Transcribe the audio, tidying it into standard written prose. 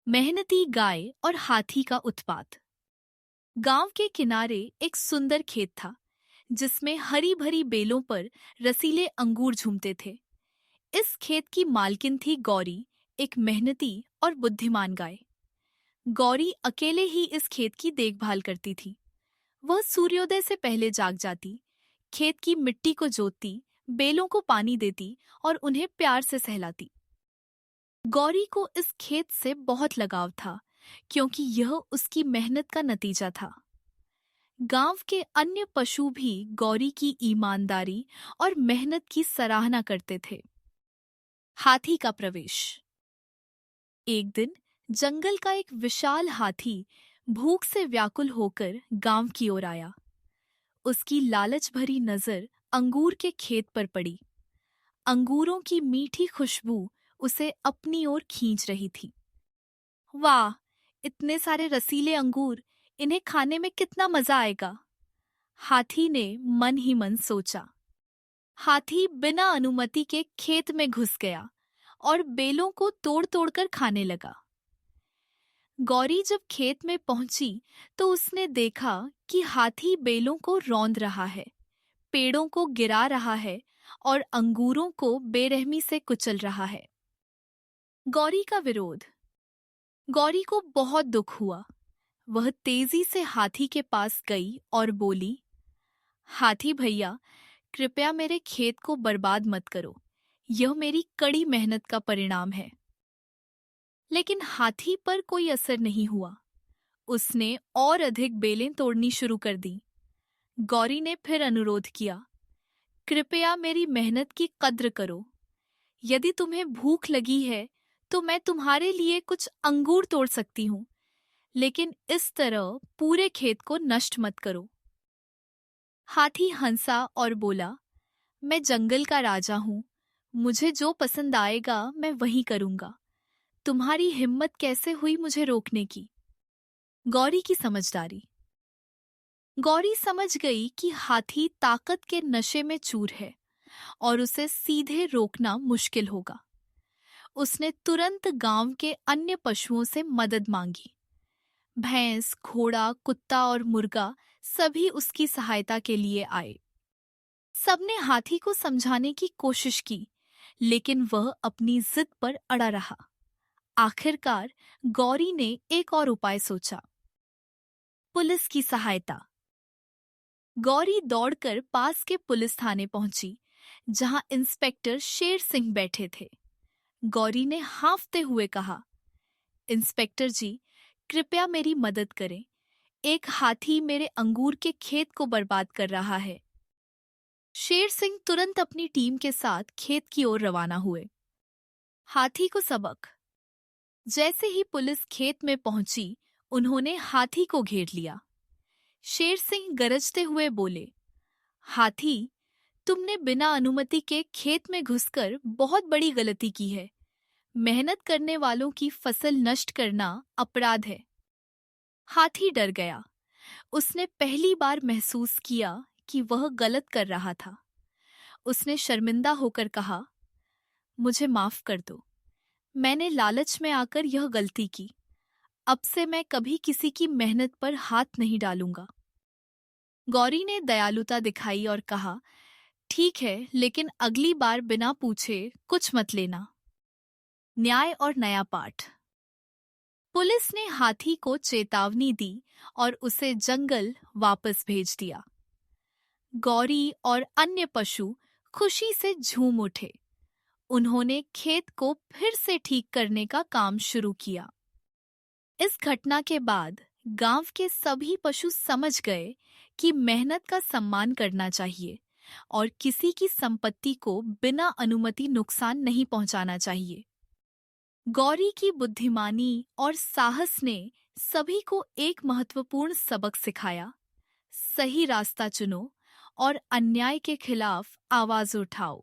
मेहनती गाय और हाथी का उत्पात। गांव के किनारे एक सुंदर खेत था जिसमें हरी भरी बेलों पर रसीले अंगूर झूमते थे। इस खेत की मालकिन थी गौरी, एक मेहनती और बुद्धिमान गाय। गौरी अकेले ही इस खेत की देखभाल करती थी। वह सूर्योदय से पहले जाग जाती, खेत की मिट्टी को जोतती, बेलों को पानी देती और उन्हें प्यार से सहलाती। गौरी को इस खेत से बहुत लगाव था क्योंकि यह उसकी मेहनत का नतीजा था। गांव के अन्य पशु भी गौरी की ईमानदारी और मेहनत की सराहना करते थे। हाथी का प्रवेश। एक दिन जंगल का एक विशाल हाथी भूख से व्याकुल होकर गांव की ओर आया। उसकी लालच भरी नजर अंगूर के खेत पर पड़ी। अंगूरों की मीठी खुशबू उसे अपनी ओर खींच रही थी। वाह, इतने सारे रसीले अंगूर, इन्हें खाने में कितना मजा आएगा, हाथी ने मन ही मन सोचा। हाथी बिना अनुमति के खेत में घुस गया और बेलों को तोड़ तोड़कर खाने लगा। गौरी जब खेत में पहुंची तो उसने देखा कि हाथी बेलों को रौंद रहा है, पेड़ों को गिरा रहा है और अंगूरों को बेरहमी से कुचल रहा है। गौरी का विरोध। गौरी को बहुत दुख हुआ। वह तेजी से हाथी के पास गई और बोली, हाथी भैया, कृपया मेरे खेत को बर्बाद मत करो। यह मेरी कड़ी मेहनत का परिणाम है। लेकिन हाथी पर कोई असर नहीं हुआ। उसने और अधिक बेलें तोड़नी शुरू कर दी। गौरी ने फिर अनुरोध किया, कृपया मेरी मेहनत की कद्र करो। यदि तुम्हें भूख लगी है तो मैं तुम्हारे लिए कुछ अंगूर तोड़ सकती हूँ, लेकिन इस तरह पूरे खेत को नष्ट मत करो। हाथी हंसा और बोला, मैं जंगल का राजा हूँ, मुझे जो पसंद आएगा मैं वही करूँगा। तुम्हारी हिम्मत कैसे हुई मुझे रोकने की? गौरी की समझदारी। गौरी समझ गई कि हाथी ताकत के नशे में चूर है और उसे सीधे रोकना मुश्किल होगा। उसने तुरंत गांव के अन्य पशुओं से मदद मांगी। भैंस, घोड़ा, कुत्ता और मुर्गा सभी उसकी सहायता के लिए आए। सबने हाथी को समझाने की कोशिश की, लेकिन वह अपनी जिद पर अड़ा रहा। आखिरकार गौरी ने एक और उपाय सोचा। पुलिस की सहायता। गौरी दौड़कर पास के पुलिस थाने पहुंची, जहां इंस्पेक्टर शेर सिंह बैठे थे। गौरी ने हांफते हुए कहा, इंस्पेक्टर जी, कृपया मेरी मदद करें। एक हाथी मेरे अंगूर के खेत को बर्बाद कर रहा है। शेर सिंह तुरंत अपनी टीम के साथ खेत की ओर रवाना हुए। हाथी को सबक। जैसे ही पुलिस खेत में पहुंची, उन्होंने हाथी को घेर लिया। शेर सिंह गरजते हुए बोले, हाथी, तुमने बिना अनुमति के खेत में घुसकर बहुत बड़ी गलती की है। मेहनत करने वालों की फसल नष्ट करना अपराध है। हाथी डर गया। उसने पहली बार महसूस किया कि वह गलत कर रहा था। उसने शर्मिंदा होकर कहा, मुझे माफ कर दो। मैंने लालच में आकर यह गलती की। अब से मैं कभी किसी की मेहनत पर हाथ नहीं डालूंगा। गौरी ने दयालुता दिखाई और कहा, ठीक है, लेकिन अगली बार बिना पूछे कुछ मत लेना। न्याय और नया पाठ। पुलिस ने हाथी को चेतावनी दी और उसे जंगल वापस भेज दिया। गौरी और अन्य पशु खुशी से झूम उठे। उन्होंने खेत को फिर से ठीक करने का काम शुरू किया। इस घटना के बाद गांव के सभी पशु समझ गए कि मेहनत का सम्मान करना चाहिए और किसी की संपत्ति को बिना अनुमति नुकसान नहीं पहुंचाना चाहिए। गौरी की बुद्धिमानी और साहस ने सभी को एक महत्वपूर्ण सबक सिखाया। सही रास्ता चुनो और अन्याय के खिलाफ आवाज उठाओ।